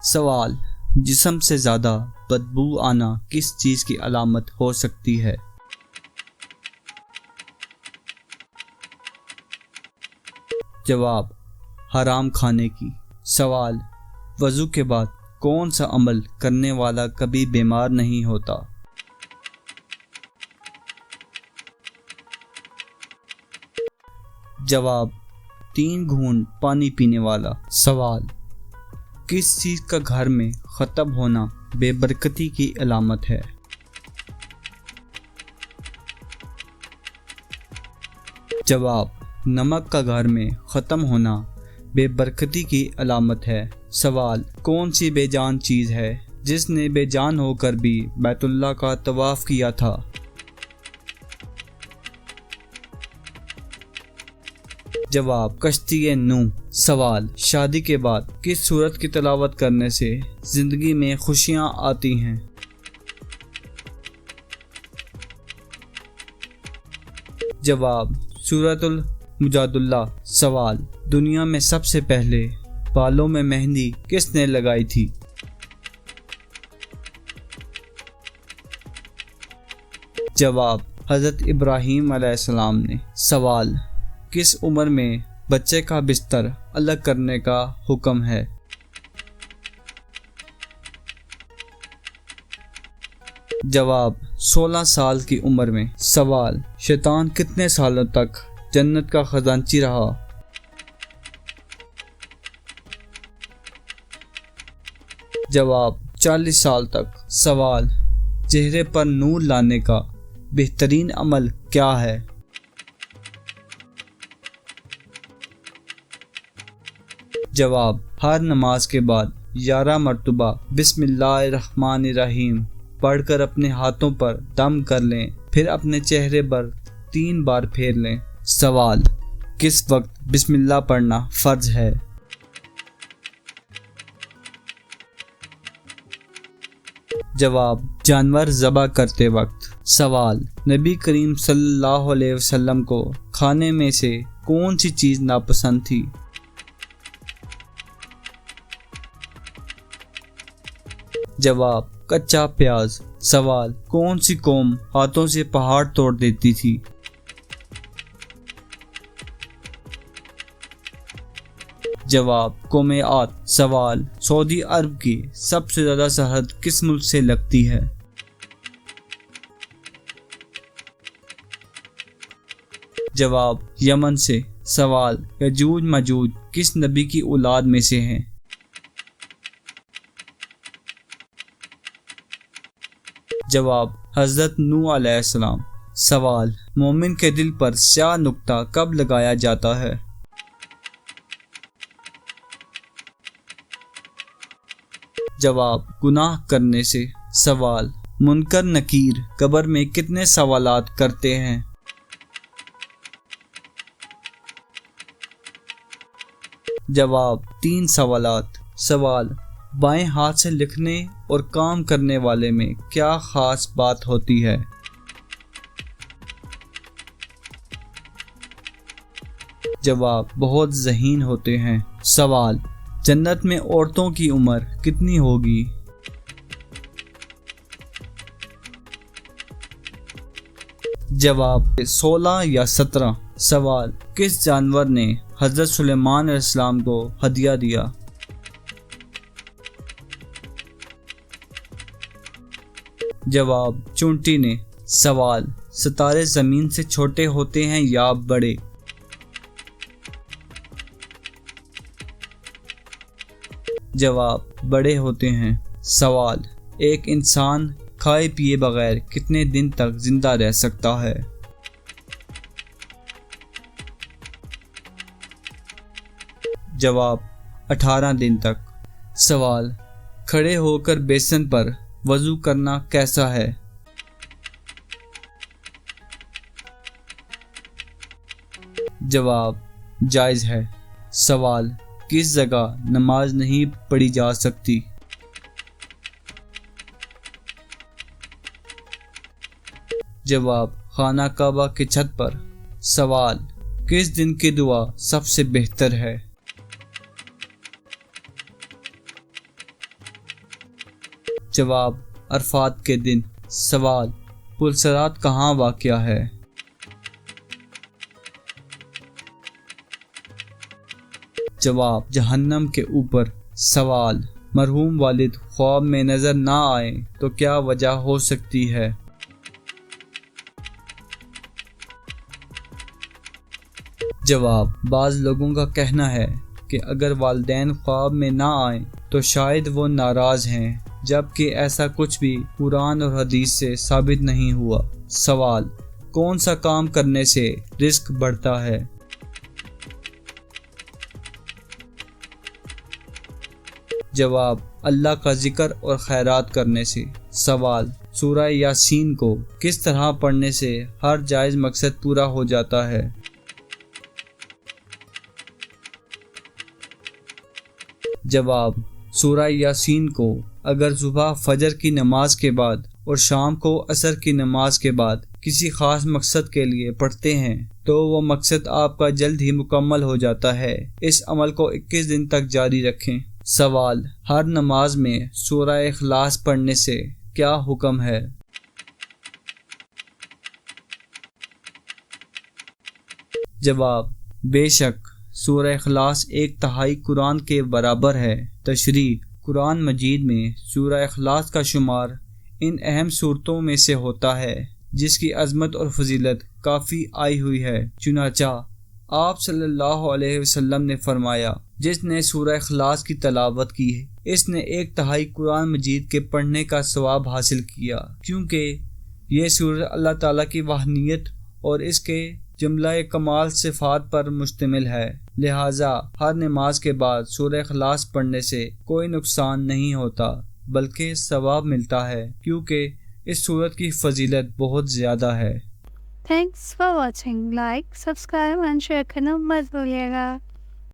سوال: جسم سے زیادہ بدبو آنا کس چیز کی علامت ہو سکتی ہے؟ جواب: حرام کھانے کی۔ سوال: وضو کے بعد کون سا عمل کرنے والا کبھی بیمار نہیں ہوتا؟ جواب: 3 گھونٹ پانی پینے والا۔ سوال: کس چیز کا گھر میں ختم ہونا بے برکتی کی علامت ہے؟ جواب: نمک کا گھر میں ختم ہونا بے برکتی کی علامت ہے۔ سوال: کون سی بے جان چیز ہے جس نے بے جان ہو کر بھی بیت اللہ کا طواف کیا تھا؟ جواب: کشتی نوح۔ سوال: شادی کے بعد کس سورت کی تلاوت کرنے سے زندگی میں خوشیاں آتی ہیں؟ جواب: سورۃ المجادلہ۔ سوال: دنیا میں سب سے پہلے بالوں میں مہندی کس نے لگائی تھی؟ جواب: حضرت ابراہیم علیہ السلام نے۔ سوال: کس عمر میں بچے کا بستر الگ کرنے کا حکم ہے؟ جواب: 16 سال کی عمر میں۔ سوال: شیطان کتنے سالوں تک جنت کا خزانچی رہا؟ جواب: 40 سال تک۔ سوال: چہرے پر نور لانے کا بہترین عمل کیا ہے؟ جواب: ہر نماز کے بعد 11 مرتبہ بسم اللہ الرحمن الرحیم پڑھ کر اپنے ہاتھوں پر دم کر لیں، پھر اپنے چہرے پر 3 بار پھیر لیں۔ سوال: کس وقت بسم اللہ پڑھنا فرض ہے؟ جواب: جانور ذبح کرتے وقت۔ سوال: نبی کریم صلی اللہ علیہ وسلم کو کھانے میں سے کون سی چیز ناپسند تھی؟ جواب: کچا پیاز۔ سوال: کون سی قوم ہاتھوں سے پہاڑ توڑ دیتی تھی؟ جواب: قوم عاد۔ سوال: سعودی عرب کی سب سے زیادہ سرحد کس ملک سے لگتی ہے؟ جواب: یمن سے۔ سوال: یجوج ماجوج کس نبی کی اولاد میں سے ہیں؟ جواب: حضرت نوح علیہ السلام۔ سوال: مومن کے دل پر سیاہ نقطہ کب لگایا جاتا ہے؟ جواب: گناہ کرنے سے۔ سوال: منکر نکیر قبر میں کتنے سوالات کرتے ہیں؟ جواب: 3 سوالات۔ سوال: بائیں ہاتھ سے لکھنے اور کام کرنے والے میں کیا خاص بات ہوتی ہے؟ جواب: بہت ذہین ہوتے ہیں۔ سوال: جنت میں عورتوں کی عمر کتنی ہوگی؟ جواب: 16 یا 17۔ سوال: کس جانور نے حضرت سلیمان علیہ السلام کو ہدیہ دیا؟ جواب: چونٹی نے۔ سوال: ستارے زمین سے چھوٹے ہوتے ہیں یا بڑے؟ جواب: بڑے ہوتے ہیں۔ سوال: ایک انسان کھائے پیے بغیر کتنے دن تک زندہ رہ سکتا ہے؟ جواب: 18 دن تک۔ سوال: کھڑے ہو کر بیسن پر وضو کرنا کیسا ہے؟ جواب: جائز ہے۔ سوال: کس جگہ نماز نہیں پڑھی جا سکتی؟ جواب: خانہ کعبہ کی چھت پر۔ سوال: کس دن کی دعا سب سے بہتر ہے؟ جواب عرفات کے دن۔ سوال پلسرات کہاں واقع ہے؟ جواب جہنم کے اوپر۔ سوال مرحوم والد خواب میں نظر نہ آئے تو کیا وجہ ہو سکتی ہے؟ جواب بعض لوگوں کا کہنا ہے کہ اگر والدین خواب میں نہ آئیں تو شاید وہ ناراض ہیں، جبکہ ایسا کچھ بھی قرآن اور حدیث سے ثابت نہیں ہوا۔ سوال کون سا کام کرنے سے رزق بڑھتا ہے؟ جواب اللہ کا ذکر اور خیرات کرنے سے۔ سوال سورہ یاسین کو کس طرح پڑھنے سے ہر جائز مقصد پورا ہو جاتا ہے؟ جواب سورہ یاسین کو اگر صبح فجر کی نماز کے بعد اور شام کو عصر کی نماز کے بعد کسی خاص مقصد کے لیے پڑھتے ہیں تو وہ مقصد آپ کا جلد ہی مکمل ہو جاتا ہے۔ اس عمل کو 21 دن تک جاری رکھیں۔ سوال ہر نماز میں سورہ اخلاص پڑھنے سے کیا حکم ہے؟ جواب بے شک سورہ اخلاص 1/3 قرآن کے برابر ہے۔ تشریح قرآن مجید میں سورہ اخلاص کا شمار ان اہم صورتوں میں سے ہوتا ہے جس کی عظمت اور فضیلت کافی آئی ہوئی ہے۔ چنانچہ آپ صلی اللہ علیہ وسلم نے فرمایا جس نے سورہ اخلاص کی تلاوت کی اس نے 1/3 قرآن مجید کے پڑھنے کا ثواب حاصل کیا، کیونکہ یہ سورہ اللہ تعالیٰ کی وحدانیت اور اس کے جملہ کمال صفات پر مشتمل ہے، لہٰذا ہر نماز کے بعد سورہ اخلاص پڑھنے سے کوئی نقصان نہیں ہوتا بلکہ ثواب ملتا ہے، کیونکہ اس سورت کی فضیلت بہت زیادہ ہے۔ Thanks for watching. Like, subscribe and share کرنا مت بھولیے گا۔